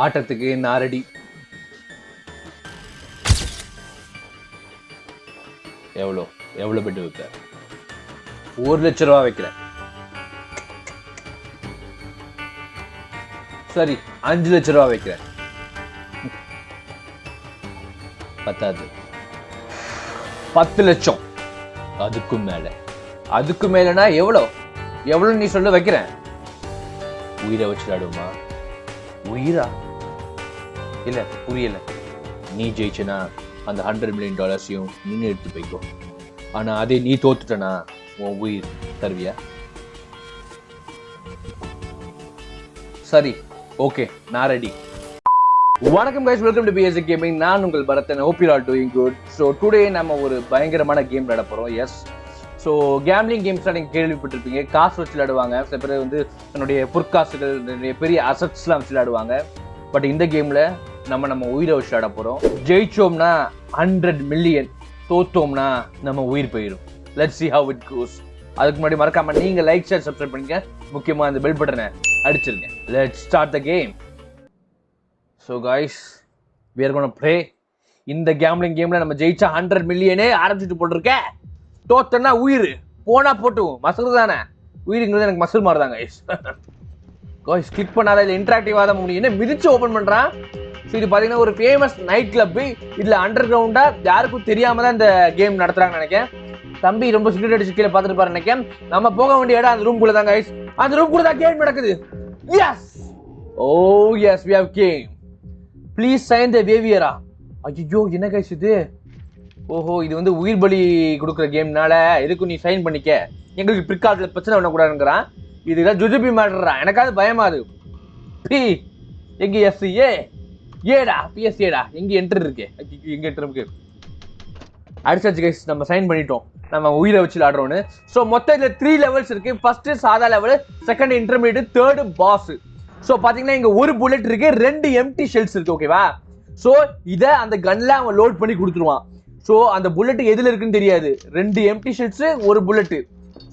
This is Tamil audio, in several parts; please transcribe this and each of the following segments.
ஆட்டத்துக்கு நான் ரெடி. எவ்வளோ எவ்வளோ பெட்டு வைக்க? 1,00,000 ரூபா வைக்கிறேன். சரி, 5,00,000 ரூபா வைக்கிறேன். பத்தாது. 10 லட்சம். அதுக்கு மேலனா எவ்வளோ எவ்வளோ நீ சொல்ல வைக்கிறேன். உயிரை வச்சு விளையாடுமா? உயிரா? இல்ல புரியல. நீ ஜெயிச்சனா அந்த $100 மில்லியன் நீ எடுத்து போய்க்கோ. ஆனா அதே நீ தோத்துட்டனா உன் உயிர் தருவியா? சரி, ஓகே, நான் ரெடி. வணக்கம் guys, welcome to BSA Gaming. நான் உங்கள் Bharathan. hope you are doing good. So today நம்ம ஒரு பயங்கரமான கேம் விளையாட போறோம். எஸ், ஸோ கேம்லிங் கேம்ஸ்லாம் நீங்கள் கேள்விப்பட்டிருப்பீங்க. காசு வச்சு விளையாடுவாங்க. சில பேர் வந்து தன்னுடைய பொற்காசுகள், பெரிய அசட்ஸ்லாம் வச்சு விளையாடுவாங்க. பட் இந்த கேமில் நம்ம உயிரை வச்சு விளையாட போகிறோம். ஜெயிச்சோம்னா 100 மில்லியன், தோத்தோம்னா நம்ம உயிர் போயிடும். Let's see how it goes. அதுக்கு முன்னாடி மறக்காம நீங்கள் லைக், ஷேர், சப்ஸ்கிரைப் பண்ணிக்க. முக்கியமாக அந்த பெல் பட்டனை அடிச்சிருங்க. Let's start the game. So guys, we are gonna play. இந்த கேம்லிங் கேமில் நம்ம ஜெயிச்சா 100 மில்லியனே ஆரம்பிச்சுட்டு போட்டிருக்கேன். தோத்தனா உயிர் போனா போட்டும், மசல் தானே. உயிருங்கிறது எனக்கு மசல் மாதிரி தான் கைஸ். காய்ஸ் கிளிக் பண்ணாத, இல்லை இன்ட்ராக்டிவாக தான் முடியும். என்ன மிதிச்சு ஓப்பன் பண்ணுறான். ஸோ இது பார்த்தீங்கன்னா ஒரு ஃபேமஸ் நைட் கிளப்பு. இதில் அண்டர் கிரவுண்டாக யாருக்கும் தெரியாம தான் இந்த கேம் நடத்துறாங்கன்னு நினைக்கிறேன். தம்பி ரொம்ப சிகரெட் அடிச்சு கீழே பார்த்துட்டு பாரு நினைக்கிறேன். நம்ம போக வேண்டிய இடம் அந்த ரூம் குள்ள தான் கைஸ். அந்த ரூம் கூட தான் கேம் நடக்குது. Yes, oh yes, we have game. Please sign the வேவியரா. ஐயோ என்ன கைஸ் இது? ஓஹோ, இது வந்து உயிர் பலி கொடுக்குற கேம்னால இதுக்கு நீ சைன் பண்ணிக்க, எங்களுக்கு பிற்காலத்தில் பிரச்சனை பண்ணக்கூடாதுங்கிறான். இதுதான் ஜுஜுபி மாடுறா. எனக்காவது பயமாது. பி எங்க எஸ் ஏடா பிஎஸ் ஏடா எங்க என்டர் இருக்கு? எங்க என்டர் இருக்கு? அடிச்சாச்சு கைஸ், நம்ம சைன் பண்ணிட்டோம். நம்ம உயிரை வச்சு விளாடுறோன்னு. ஸோ மொத்தம் இதில் 3 லெவல்ஸ் இருக்கு. ஃபர்ஸ்ட் சாதா level, second intermediate, third boss. So பார்த்தீங்கன்னா இங்கே ஒரு புல்லட் இருக்கு, 2 எம்டி ஷெல்ஸ் இருக்கு. ஓகேவா? ஸோ இதை அந்த கன்ல அவன் லோட் பண்ணி கொடுத்துருவான். ஸோ அந்த புல்லட் எதில் இருக்குன்னு தெரியாது. 2 எம்டி ஷெல்ஸ், ஒரு புல்லட்டு.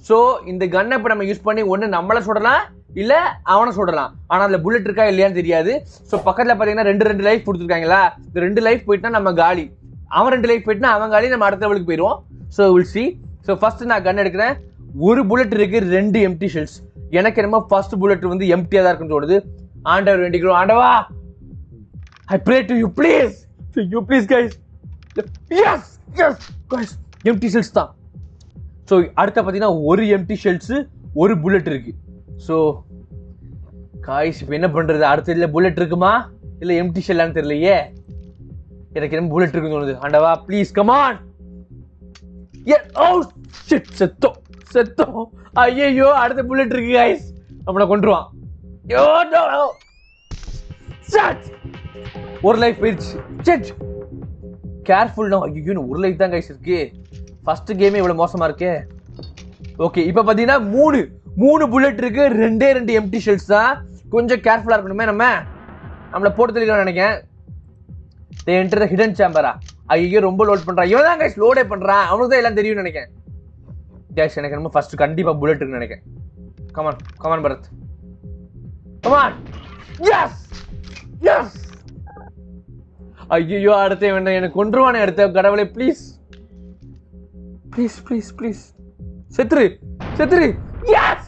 ஸோ இந்த கன்னை இப்போ நம்ம யூஸ் பண்ணி ஒன்று நம்மளை சுடலாம், இல்லை அவனை சுடலாம். ஆனால் அதில் புல்லட் இருக்கா இல்லையான்னு தெரியாது. ஸோ பக்கத்தில் பார்த்தீங்கன்னா 2 லைஃப் கொடுத்துருக்காங்களா. இந்த 2 லைஃப் போயிட்டுனா நம்ம காலி, அவன் 2 லைஃப் போயிட்டுனா அவன் காலி, நம்ம அடுத்த லெவலுக்கு போயிடுவோம். So will see. So first நான் கன் எடுக்கிறேன். ஒரு புல்லட் இருக்கு, 2 எம்டி ஷெல்ஸ். எனக்கு என்னமோ ஃபர்ஸ்ட் புல்லட் வந்து எம்டியாக தான் இருக்குன்னு தோணுது. ஆண்டவர் வேண்டிக்கிறோம். ஆண்டவா, I pray to you, please. You please guys. Yes, yes guys, empty shells தான். ஸோ அடுத்த பார்த்தீங்கன்னா ஒரு எம்டி ஷெல்ஸ், ஒரு புல்லட் இருக்கு. ஸோ காய்ஸ் இப்போ என்ன பண்றது? அடுத்த இதில் புல்லட் இருக்குமா இல்லை எம்டி ஷெல்லான்னு தெரியலையே. எனக்கு என்ன புல்லட் இருக்குன்னு தோணுது. ஆண்டவா ப்ளீஸ் கமான். ஓ ஷிட், செத்தோம். ஐயோ, அடுத்த புல்லட் இருக்கு காய்ஸ், நம்மளை கொன்றுவான். யோ நோ, ஷட், ஒரு லைஃப் போயிடுச்சு. செட் கேர்ஃபுல் தான். ஐயோ, ஒரு லைஃப் தான் கைஸ் இருக்கு. ஃபர்ஸ்ட் கேமே இவ்வளவு மோசமா இருக்கே. ஓகே, இப்போ பார்த்தீங்கன்னா மூணு புல்லட் இருக்கு, 2 எம்டி ஷெல்ஸ் தான். கொஞ்சம் கேர்ஃபுல்லா இருக்கணுமே. நம்மளை போட்டு தெளிக்கணும்னு நினைக்கிறேன். they enter the hidden chamber. ஐயோ, ரொம்ப லோட் பண்றான். இவன் தான் கைஸ் லோடே பண்றான். அவனுக்கு தான் எல்லாம் தெரியும்னு நினைக்கிறேன். கைஸ் எனக்கு நம்ம ஃபர்ஸ்ட் கண்டிப்பா புல்லட் இருக்குன்னு நினைக்கிறேன். Come on Bharath, come on. Yes yes. ஐயோ, அடுத்த வேண்டாம், எனக்கு கொன்றுவானே அடுத்த. கடவுளே ப்ளீஸ் ப்ளீஸ் ப்ளீஸ் ப்ளீஸ், செத்துரு. எஸ்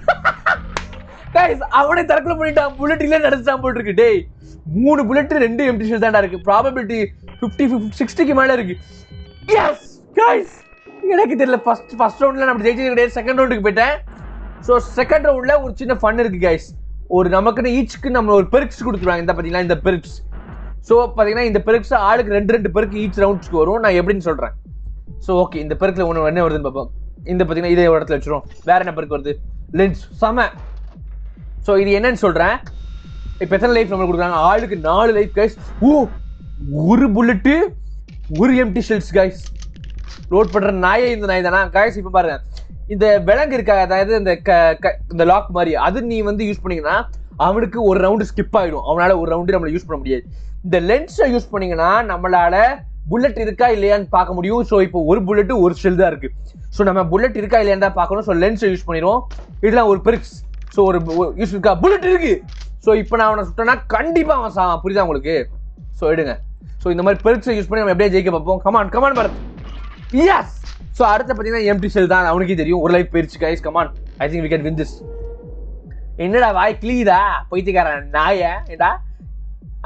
கைஸ், அவனே தற்கொலை பண்ணிட்டான். புல்லட் இல்ல நடந்துட்டான் போட்டு இருக்கு. டேய், 3 புல்லட், 2 எம்டி ஷெல் தான்டா இருக்கு. ப்ராபபிலிட்டி 50-60க்கு மேல இருக்கு. எஸ் கைஸ், எனக்கு தெரியல. ஃபர்ஸ்ட் ரவுண்ட்ல நம்ம ஜெயிச்சது கிடையாது. செகண்ட் ரவுண்டுக்கு போயிட்டேன். ஸோ செகண்ட் ரவுண்ட்ல ஒரு சின்ன ஃபன் இருக்கு கைஸ். ஒரு நமக்குன்னு ஈச்சுக்கு நம்ம ஒரு பெருக்ஸ் கொடுத்துருவாங்க. இந்த பார்த்தீங்கன்னா இந்த பெருக்ஸ். ஸோ பார்த்தீங்கன்னா இந்த பெருக்ஸ் ஆளுக்கு 2 பெருக்கு ஈச் ரவுண்ட்ஸ்க்கு வரும். நான் எப்படின்னு சொல்கிறேன். ஸோ ஓகே, இந்த பெருக்கில் ஒன்று என்ன வருதுன்னு பார்ப்போம். இந்த பார்த்தீங்கன்னா இதே இடத்துல வச்சிரும். வேற என்ன பெருக்கு வருது? லென்ஸ் செம. ஸோ இது என்னன்னு சொல்கிறேன். இப்போ எத்தனை லைஃப் நம்ம கொடுக்குறாங்க? ஆளுக்கு 4 லைஃப் கைஸ். ஒரு புல்லட்டு, ஒரு எம்டி ஷெல்ஸ் கைஸ். லோட் பண்ணுற நாயே இந்த நாய் தானா கைஸ்? இப்போ பாருங்க, இந்த விலங்கு இருக்கா, அதாவது இந்த லாக் மாதிரி, அது நீ வந்து யூஸ் பண்ணீங்கன்னா அவனுக்கு ஒரு ரவுண்டு ஸ்கிப் ஆகிடும். அவனால ஒரு ரவுண்டு நம்மளை யூஸ் பண்ண முடியாது. இந்த லென்ஸை யூஸ் பண்ணீங்கன்னா நம்மளால புல்லட் இருக்கா இல்லையான்னு பார்க்க முடியும். ஸோ இப்போ ஒரு புல்லட்டு, ஒரு ஷெல் தான் இருக்கு. ஸோ நம்ம புல்லட் இருக்கா இல்லையான்னு தான் பார்க்கணும். ஸோ லென்ஸை யூஸ் பண்ணிடுவோம். இதெல்லாம் ஒரு பெருக்ஸ். ஸோ ஒரு யூஸ் இருக்கா, புல்லட் இருக்கு. ஸோ இப்போ நான் அவனை சுட்டேன்னா கண்டிப்பாக அவன் சாவான். புரியுதா உங்களுக்கு? ஸோ எடுங்க. ஸோ இந்த மாதிரி பெருக்ஸை யூஸ் பண்ணி நம்ம எப்படியே ஜெயிக்க பார்ப்போம். கமான் பரத். எஸ். ஸோ அடுத்து பார்த்தீங்கன்னா எம்டி ஷெல் தான். அவனுக்கே தெரியும் ஒரு லைஃப் போயிருச்சு guys. Come on, I think we can win this. என்னடா வாய் கிளீதா பைத்தியக்காரன் நாய ஏடா.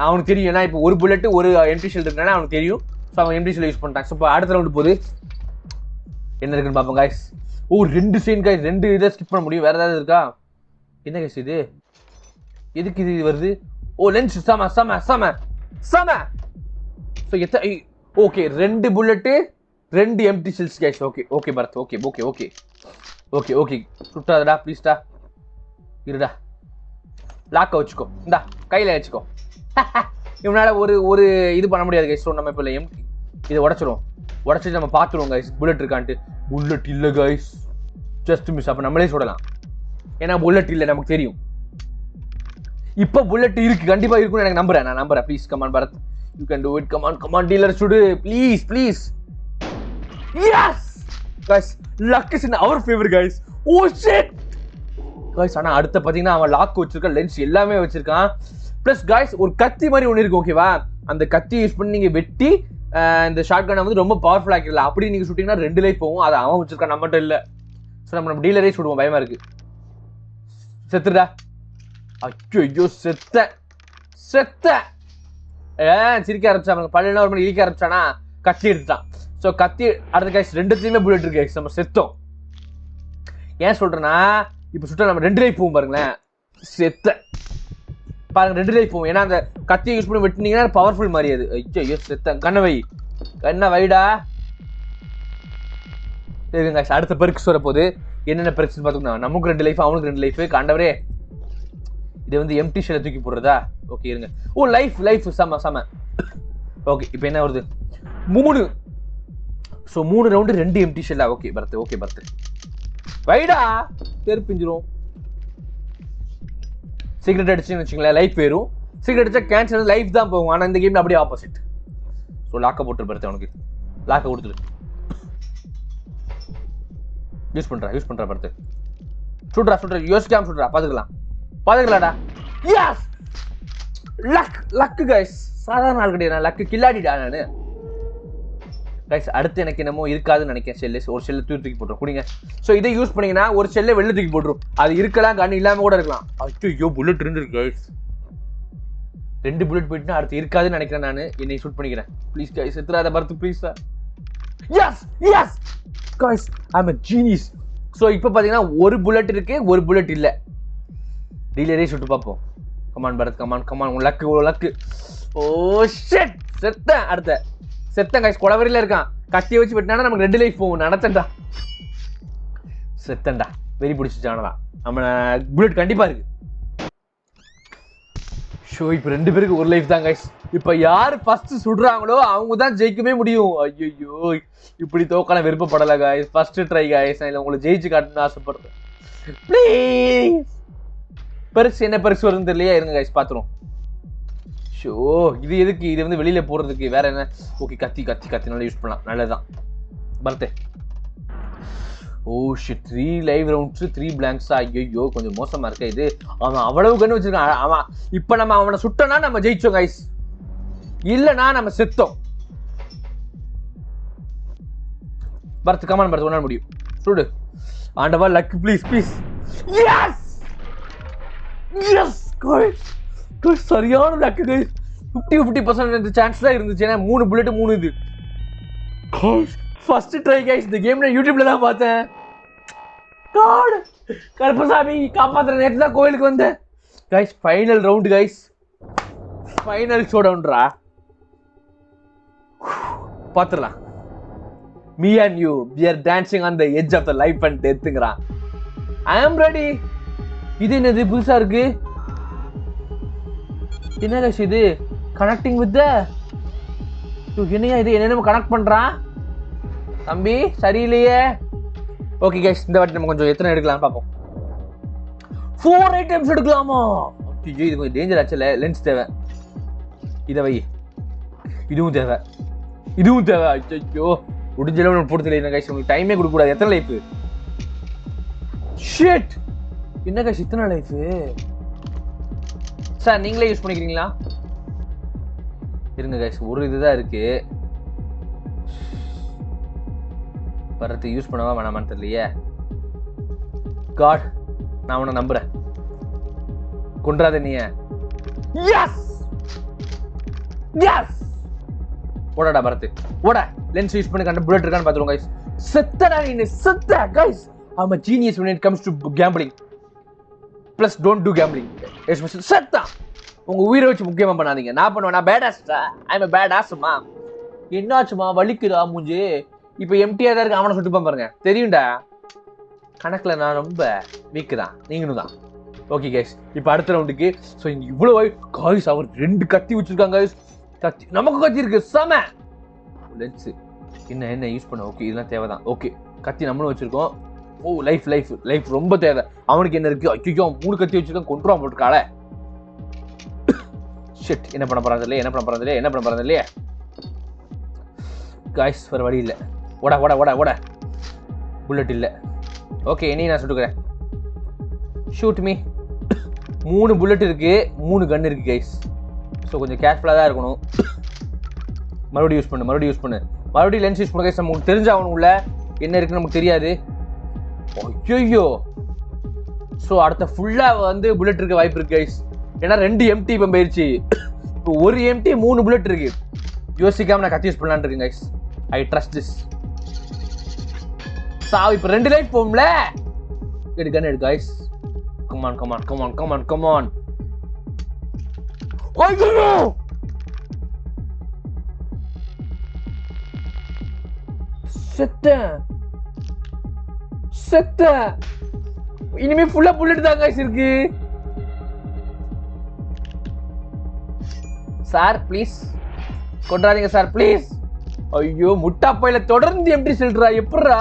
அவனுக்கு தெரியும், ஏன்னா இப்போ ஒரு புல்லட்டு ஒரு எம்டி ஷெல் இருக்குன்னா அவனுக்கு தெரியும். ஸோ அவன் எம்டி ஷெல் யூஸ் பண்ணிட்டான். ஸோ இப்போ அடுத்த ரவுண்டு போகுது, என்ன இருக்குன்னு பார்ப்போம் கைஸ். ஓ 2 சீன் கைஸ், 2 இதை ஸ்கிப் பண்ண முடியும். வேற ஏதாவது இருக்கா? என்ன கைஸ் இது? எதுக்கு இது வருது? ஓ லென்ஸ் சம. So okay 2 bullet 2 empty shells guys. Okay Bharath. Okay சுட்டாதடா ப்ளீஸ்டா. இருடா, லாக்க வச்சுக்கோ, இந்தா கையில் வச்சுக்கோ. இவனால ஒரு இது பண்ண முடியாது கைஸ். ஸோ நம்ம இப்போ எம்டி இதை உடச்சிட்டு நம்ம பார்த்துருவோம் கைஸ் புல்லட் இருக்கான்ட்டு. புல்லட் இல்லை கைஸ், ஜஸ்ட் மிஸ். அப்போ நம்மளே சுடலாம், ஏன்னா புல்லட் இல்லை நமக்கு தெரியும். இப்போ புல்லட் இருக்கு, கண்டிப்பாக இருக்குன்னு எனக்கு நான் நம்புறேன். Please come on Bharath, you can do it. Come on dealer சுடு please. Yes guys, luck is in our favour guys. Oh shit guys. ஆனால் அடுத்த பார்த்தீங்கன்னா அவன் லாக் வச்சிருக்கான், லென்ஸ் எல்லாமே வச்சிருக்கான். ப்ளஸ் கைஸ் ஒரு கத்தி மாதிரி ஒன்று இருக்கு, ஓகேவா? அந்த கத்தி யூஸ் பண்ணி நீங்கள் வெட்டி இந்த ஷார்ட் கனை வந்து ரொம்ப பவர்ஃபுல் ஆக்கிடல. அப்படி நீங்கள் சுட்டிங்கன்னா 2 லைஃப் போகும். அதை அவன் வச்சிருக்கான், நம்மகிட்ட இல்லை. ஸோ நம்ம டீலரே சுடுவோம், பயமா இருக்கு. செத்துடா. ஐயோ செத்த சிரிக்க ஆரம்பிச்சா, பள்ளியில் ஒரு மணி இழிக்க ஆரம்பிச்சானா கத்தி எடுத்துட்டான். ஸோ கத்தி அடுத்த கைஸ் 2த்துலையுமே புல்லட் இருக்கு கைஸ். நம்ம செத்தோம். ஏன் சொல்றேன்னா இப்போ சுட்டா நம்ம 2 லைஃப் போகும் பாருங்களேன். செத்த பாருங்க 2 லைஃப் போகும், ஏன்னா அந்த கத்தியை யூஸ் பண்ணி வெட்டினீங்கன்னா பவர்ஃபுல் மாதிரி அது. ஐயோ செத்த. கண்ணை வைடா. சரிங்க கைஸ், அடுத்த பெருக்ஸ் வர போது. என்னென்ன பெருக்ஸ் பார்த்தோம்னா நமக்கு 2 லைஃப், அவனுக்கு 2 லைஃப். காண்டவரே, இது வந்து எம்டி ஷெல்லை தூக்கி போடுறதா? ஓகே இருங்க. ஓ லைஃப் செம. ஓகே இப்போ என்ன வருது? 3. ஸோ 3 ரவுண்டு 2 எம்டி ஷெல்லா? ஓகே பரத்து வைடா, தெரிப்பிஞ்சிரும். சீக்ரெட் அடிச்சுன்னு வச்சுங்களேன், லைஃப் போயிடும். சீக்ரெட் அடிச்சா கேன்சல், லைஃப் தான் போகும். ஆனால் இந்த கேம்ல அப்படியே ஆப்போசிட். ஸோ லாக்கை போட்டு பரத்து, அவனுக்கு லாக்கை கொடுத்துரு. யூஸ் பண்றா பரத்து. சுட்றா யோசிக்காம சுட்றா. பாத்துக்கலாம்டா. எஸ் லக் கைஸ், சாதாரண ஆள் கிடையாது. லக்கு கில்லாடிடா நானு கைஸ். அடுத்து எனக்கு என்னமோ இருக்காதுன்னு நினைக்கிறேன். ஷெல்லு ஒரு ஷெல்லை தூக்கி போட்டுரும் குடிங்க. ஸோ இதை யூஸ் பண்ணீங்கன்னா ஒரு ஷெல்லை வெளில தூக்கி போட்டுரும். அது இருக்கலாம், கண்ணு இல்லாம கூட இருக்கலாம். ஐயோ புல்லட் இருந்துருக்கு கைஸ். 2 புல்லட் போயிட்டுனா அடுத்து இருக்காதுன்னு நினைக்கிறேன். நான் என்னை ஷூட் பண்ணிக்கிறேன். ப்ளீஸ் கைஸ் செத்துறாத Bharath please. Yes guys, I am a genius. So இப்போ பார்த்தீங்கன்னா ஒரு புல்லட் இருக்கு, ஒரு புல்லட் இல்லை. டீலரே சுட்டு பார்ப்போம். கமான் பரத், கமான் உன் லக்கு. ஓ ஷிட், செத்தேன் கைஸ். கொலவரியில இருக்கான், கத்தியை வச்சு வெட்டினா நமக்கு 2 லைஃப் போகும். செத்தண்டா. வெறி பிடிச்சிச்சானதான். நம்ம புல்லட் கண்டிப்பா இருக்கு. ஷோ இப்போ 2 பேருக்கு 1 லைஃப் தான் கைஸ். இப்போ யார் ஃபர்ஸ்ட் சுடுறாங்களோ அவங்க தான் ஜெயிக்கவே முடியும். ஐயோ இப்படி தோக்கான விருப்பப்படலை கைஸ். First try guys. நான் உங்களை ஜெயிச்சு காட்டணும்னு ஆசைப்படுறேன். ப்ளீஸ். பெருசு என்ன பெருசு வருதுன்னு தெரியலையா? இருங்க கைஸ் பார்த்துரும். ஷோ இது எதுக்கு? இது வந்து வெளியில போடுறதுக்கு. வேற என்ன? ஓகே கத்தி நல்லா யூஸ் பண்ணலாம், நல்லதுதான். பர்த்தே. ஓ ஷிட், 3 லைவ் ரவுண்ட்ஸ் 3 பிளாங்க்ஸா? ஐயோ கொஞ்சம் மோசமா இருக்க இது. அவன் அவ்வளவு கண்ணு வச்சிருக்கான். அவன் இப்போ நம்ம அவனை சுட்டோம்னா நம்ம ஜெயிச்சோம் கைஸ், இல்லைனா நம்ம செத்தோம். பர்த் கமான் பர்த், ஒன்னால முடியும். சுடு ஆண்டவா, லக் ப்ளீஸ். எஸ் கைஸ், சரியான லக்கு கைஸ். 50% சான்ஸ் தான் இருந்துச்சு. ஏன்னா 3 புல்லட் 3 இது. First try guys. இந்த கேம் நான் யூடியூப்ல தான் பார்த்தேன். காட் கருப்பசாமி காப்பாத்துற நேரத்துல தான் கோயிலுக்கு வந்தேன் guys. Final round guys, final show டவுன்ரா. பாத்துடலாம். Me and you, we are dancing on the edge of the life and deathங்கறான். I am ready. இது என்னது புதுசா இருக்கு? என்ன கைஸ் இது? கனெக்டிங் வித் த என்னையா இது? என்னென்ன கனெக்ட் பண்றான் தம்பி? சரியில்லையே. ஓகே கைஸ், இந்த வாட்டி நம்ம கொஞ்சம் எத்தனை எடுக்கலாம் பார்ப்போம். 4 ஐட்டம்ஸ் எடுக்கலாமா? ஐயோ இது கொஞ்சம் டேஞ்சர் ஆச்சு. லென்ஸ் தேவை. இதை வை. இதுவும் தேவை. ஐயோ முடிஞ்ச அளவு போட்டு தெரியல கைஸ். உங்களுக்கு டைமே கொடுக்க கூடாது. எத்தனை லைஃப்? ஷிட், என்ன கைஸ் இத்தனை லைஃப்? சார் நீங்களே யூஸ் பண்ணிக்கிறீங்களா? இருங்க கைஸ், ஒரு இதுதான் இருக்கு. பரத்து யூஸ் பண்ணவா வேணாமான்னு தெரியலையே. காட், நான் உன்னை நம்புறேன். கொன்றாத நீ. எஸ் எஸ், ஓடடா பரத்து ஓட. லென்ஸ் யூஸ் பண்ணி கண்ட புல்லட் இருக்கான்னு பாத்துருவோம் கைஸ். செத்தடா நீ, செத்த guys. I'm a genius when it comes to gambling. Plus don't do gambling. Especially செத்தா. உங்க உயிரை வச்சு முக்கியமா பண்ணாதீங்க. நான் பண்ணுவேன், நான் பேடாஸ்டா. I'm a badassமா. என்னாச்சுமா வலிக்குதா மூஞ்சி? இப்போ எம்டியா தான் இருக்கு. அவனை சுட்டுப்பான் பாருங்க, தெரியும்டா. கணக்குல நான் ரொம்ப வீக்கு தான், நீங்களும் தான். ஓகே கைஸ், இப்போ அடுத்த ரவுண்டுக்கு. ஸோ இங்க இவ்வளோ காய்ஸ், அவர் 2 கத்தி வச்சிருக்காங்க. கத்தி நமக்கு கத்தி இருக்கு செம. லென்ஸ் என்ன யூஸ் பண்ண? ஓகே, இதெல்லாம் தேவைதான். ஓகே, கத்தி நம்மளும் வச்சிருக்கோம். ஓ லைஃப் ரொம்ப தேவை. அவனுக்கு என்ன இருக்கு? ஐயோ 3 கத்தி வச்சிருக்கான், கொண்டுருவான் போட்டுக்கால. ஷிட், என்ன பண்ண போறாங்க இல்லையே காய்ஸ். வேற வழி இல்லை. ஓட. புல்லட் இல்லை. ஓகே, இனி நான் சுட்டுக்கிறேன். Shoot me. 3 புல்லட் இருக்கு, 3 கன் இருக்கு கைஸ். ஸோ கொஞ்சம் கேர்ஃபுல்லாக தான் இருக்கணும். மறுபடியும் யூஸ் பண்ணு. மறுபடியும் லென்ஸ் யூஸ் பண்ண கைஸ். நமக்கு தெரிஞ்ச அவனுக்குள்ள என்ன இருக்குன்னு நமக்கு தெரியாது. ஐயோ, ஸோ அடுத்த ஃபுல்லாக வந்து புல்லட் இருக்க வாய்ப்பு இருக்கு கைஸ். ஏன்னா 2 எம்டி இப்போ போயிடுச்சு. இப்போ 1 எம்டி 3 புல்லட் இருக்கு. யோசிக்காம நான் கத்தி யூஸ் பண்ணலான்னு இருக்கேன் கைஸ். I trust this. சாவு, இப்போ 2 லைஃப் போகும்ல. எடு கைஸ். கமான். ஐயோ, செத்த. இனிமே ஃபுல்லா புல்லட் தான் கைஸ் இருக்கு. சார் ப்ளீஸ் கொண்டாதீங்க சார் ப்ளீஸ். ஐயோ, முட்டா பையில தொடர்ந்து எம்டி செல்றா. எப்படிரா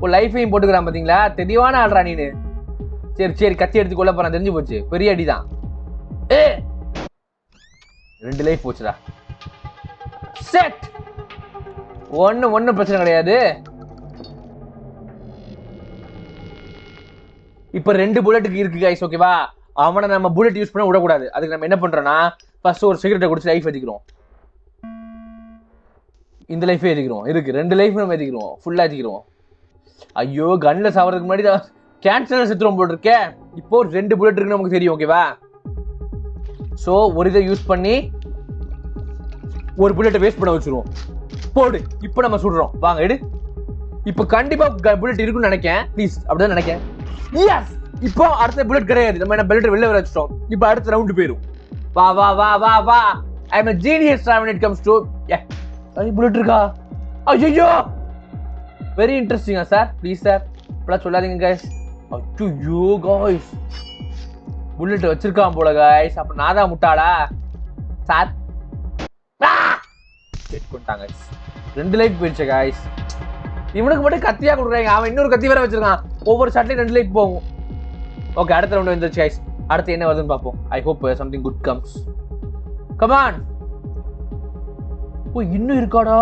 உன் லைஃபையும் போட்டுக்கிறான் பாத்தீங்களா? தெளிவான ஆள்றா நீனு. சரி கத்தி எடுத்து கொள்ள போறான், தெரிஞ்சு போச்சு. பெரிய அடிதான். 2 லைஃப் போச்சுடா. செட். ஒன்னும் பிரச்சனை கிடையாது. இப்ப 2 புல்லட்டுக்கு இருக்கு கைஸ். ஓகேவா? அவனை நம்ம புல்லட் யூஸ் பண்ண விடக்கூடாது. அதுக்கு நம்ம என்ன பண்றோம்னா, ஃபர்ஸ்ட் ஒரு சிகரெட்டை குடிச்சு லைஃப் ஏத்திக்கிறோம். இந்த லைஃபே ஏத்திக்கிறோம். இருக்கு 2 லைஃப் நம்ம ஏத்திக்கிறோம், ஃபுல்லா ஏத்திக்கிறோம். ஐயோ, கன்ல சாவறதுக்கு முன்னாடி கேன்சர் செத்துறோம் போட்டிருக்கேன். இப்போ 2 புல்லட் இருக்குன்னு நமக்கு தெரியும். ஓகேவா? ஸோ ஒரு இதை யூஸ் பண்ணி ஒரு புல்லட்டை வேஸ்ட் பண்ண வச்சிருவோம். போடு. இப்போ நம்ம சுடுறோம். வாங்க எடு. இப்போ கண்டிப்பா புல்லட் இருக்குன்னு நினைக்கேன். ப்ளீஸ் அப்படிதான் நினைக்கேன். எஸ். இப்போ அடுத்த புல்லட் கிடையாது. நம்ம என்ன புல்லட் வெளில வர வச்சிட்டோம். இப்போ அடுத்த ரவுண்ட் போயிடும். வா. ஐ am a genius when it comes to bullet இருக்கா? ஐயோ, வெரி இன்ட்ரெஸ்டிங்கா சார். ப்ளீஸ் சார், இப்பெல்லாம் சொல்லாதீங்க கைஸ். ஐயோ காய்ஸ், புல்லட் வச்சிருக்கான் போல காய்ஸ். அப்ப நான் தான் முட்டாளா சார்? கொண்டாங்க. 2 லைஃப் போயிடுச்சு காய்ஸ். இவனுக்கு மட்டும் கத்தியா கொடுக்குறாங்க. அவன் இன்னொரு கத்தி வேற வச்சிருக்கான். ஒவ்வொரு ஷாட்லயும் 2 லைஃப் போகும். ஓகே, அடுத்த ரவுண்ட் வந்துருச்சு காய்ஸ். அடுத்து என்ன வருதுன்னு பார்ப்போம். I hope something good comes. Come on. ஓ, இன்னும் இருக்காடா.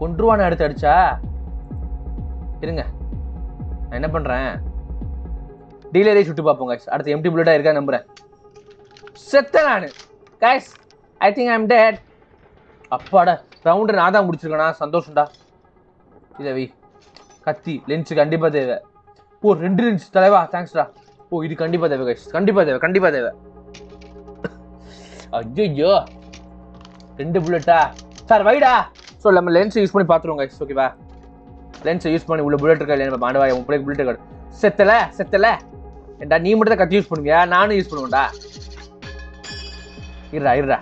கொன்றுவான அடுத்து அடிச்சா. இருங்க, நான் என்ன பண்றேன், டீலரே சுட்டு பார்ப்போம் கைஸ். அடுத்து எம்டி புல்லட்டா இருக்கா நம்புறேன். செத்த நானு guys. I think I am dead. அப்பாடா, ரவுண்ட் நான் தான் முடிச்சிருக்கேனா? சந்தோஷம்டா. இதவி கத்தி லென்ஸ் கண்டிப்பா தேவை. ஓ, 2 லென்ஸ் தலைவா, தேங்க்ஸ்டா. ஓ, இது கண்டிப்பா தேவை கைஸ். கண்டிப்பா தேவை. ஐயோ, 2 புல்லட்டா சார்? வைடா. ஸோ நம்ம லென்ஸ் யூஸ் பண்ணி பார்த்துருவோம் கைஸ். ஓகேவா? லென்ஸை யூஸ் பண்ணி உள்ள புல்லட் இருக்கா இல்லையா மாண்டவா? உன் பிள்ளைக்கு புல்லட் இருக்காது. செத்தல ஏண்டா, நீ மட்டும் தான் கத்தி யூஸ் பண்ணுவியா? நானும் யூஸ் பண்ணுவேன்டா. இருடா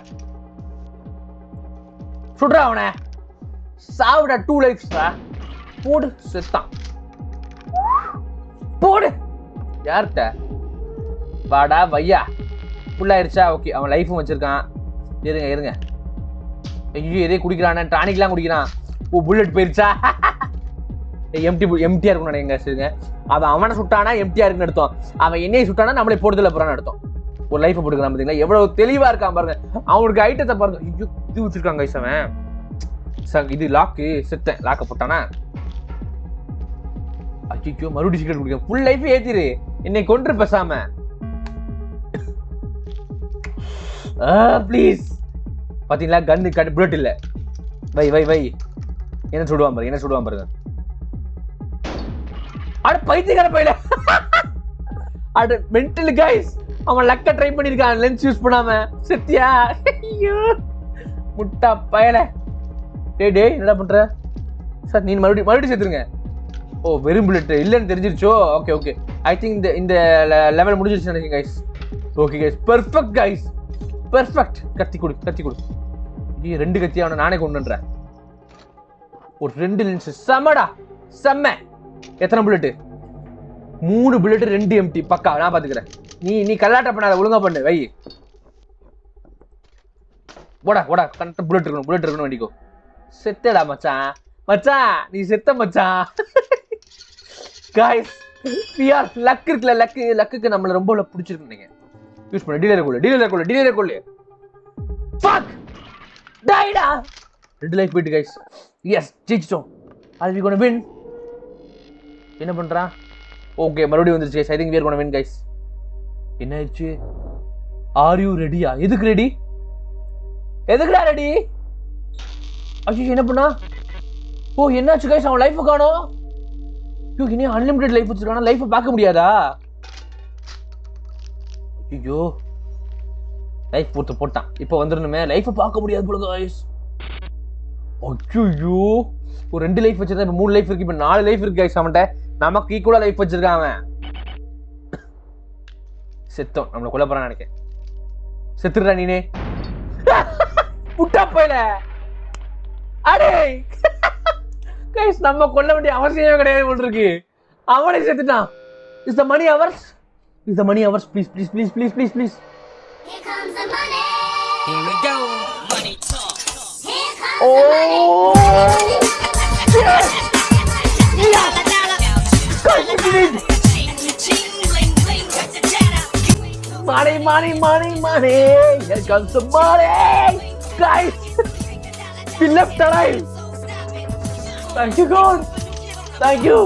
சுடுறா அவனை. சாவுடா. 2 லைஃப்ஸ்டா. போடு. செத்தான். போடு. யார்கிட்ட? வாடா வையா. ஃபுல்லாயிருச்சா? ஓகே, அவன் லைஃபும் வச்சிருக்கான். இருங்க. ஐயோ, எதே குடிக்கிறான், டானிக்லாம் குடிக்கிறான். ஓ, புல்லட் போயிருச்சா? எம்டியா இருக்கும்னு நினைக்கிறேங்க. அவனை சுட்டானா எம்டியா இருக்குன்னு அர்த்தம். அவன் என்னையை சுட்டானா நம்மளே போடுதல போறான்னு அர்த்தம். ஒரு லைஃப் போட்டுக்கிறான் பாத்தீங்களா? எவ்வளவு தெளிவா இருக்கான் பாருங்க. அவனுக்கு ஐட்டத்தை பாருங்க. ஐயோ, இது வச்சிருக்காங்க கைஸ். அவன் இது லாக்கு. செத்தேன். லாக்க போட்டானா? ஐயோ, மறுபடியும் சிகரெட் குடிக்க. ஃபுல் லைஃப் ஏத்திரு. என்னை கொன்று பேசாம ப்ளீஸ். பாத்தீங்களா கன்னு புல்லட் இல்ல. வை வை வை. என்ன சுடுவான் பாருங்க. அட பைத்தியக்கார பையல. அட மென்டல் கைஸ். அவன் லக்க ட்ரை பண்ணிருக்கான் லென்ஸ் யூஸ் பண்ணாம. சத்யா ஐயோ முட்டா பயல. டேய் என்னடா பண்ற சார்? நீ மறுபடியும் சேர்த்துருங்க. ஓ வெறும் புல்லட் இல்லைன்னு தெரிஞ்சிருச்சோ. ஓகே ஐ திங்க் இந்த லெவல் முடிஞ்சிருச்சு நினைக்கிறேன் guys. Okay guys perfect guys perfect. கத்தி கொடு. இது 2 கத்தி அவனை நானே கொண்டு வந்துறேன். ஒரு 2 லென்ஸ் செம்மடா செம்ம. எத்தனை புல்லட்? 3 புல்லட் 2 எம்டி பக்கா. நான் பாத்துக்கிறேன். நீ கல்லாட்ட பண்ணாத, ஒழுங்கா பண்ணு. வை போடா கரெக்டா புல்லட் இருக்கணும் வண்டிக்கோ. செத்தடா மச்சான் நீ செத்த மச்சான். காய்ஸ் பிஆர் லக் இருக்குல்ல, லக்குக்கு நம்மள ரொம்ப பிடிச்சிருக்கு. நீங்க யூஸ் பண்ண டீலர் கொள்ளு. ஃபக் டைடா. 2 லைஃப் போயிட்டு கைஸ். எஸ் ஜெயிச்சிட்டோம். Are we gonna win? என்ன பண்றா? ஓகே மறுபடியும் வந்துருச்சு guys. I think we are gonna win guys. என்ன ஆச்சு? ஆர் யூ ரெடியா? எதுக்கு ரெடி? எதுக்குடா ரெடி? ஐயோ என்ன பண்ணா? ஓ என்னாச்சு கைஸ்? அவன் லைஃப் காணோம். ஐயோ இனி அன்லிமிட்டெட் லைஃப் வச்சிருக்கானா? லைஃப் பார்க்க முடியாதா? ஐயோ லைஃப் போட்டான். இப்போ வந்துடணுமே. லைஃப் பார்க்க முடியாது போல கைஸ். ஐயோ ஒரு 2 லைஃப் வச்சிருந்தா இப்ப 3 லைஃப் இருக்கு. இப்ப 4 லைஃப் இருக்கு கைஸ். அவன்கிட்ட நமக்கு ஈக்குவலா லைஃப் வச்சிருக்கான் அவன். செத்தோம். நம்மள கொல்ல போறான்னு நினைக்கிறேன். செத்துடுறா நீனே புட்டா போயில. அடே கைஸ் நம்ம கொல்ல வேண்டிய அவசியமே கிடையாது போல இருக்கு. அவனே செத்துட்டான். Is the money hours? Please. Here comes the money. Here we go. Money talk. Here comes the money. Yes. Money. Here comes the money. Guys, we left alive. Thank you God. Thank you.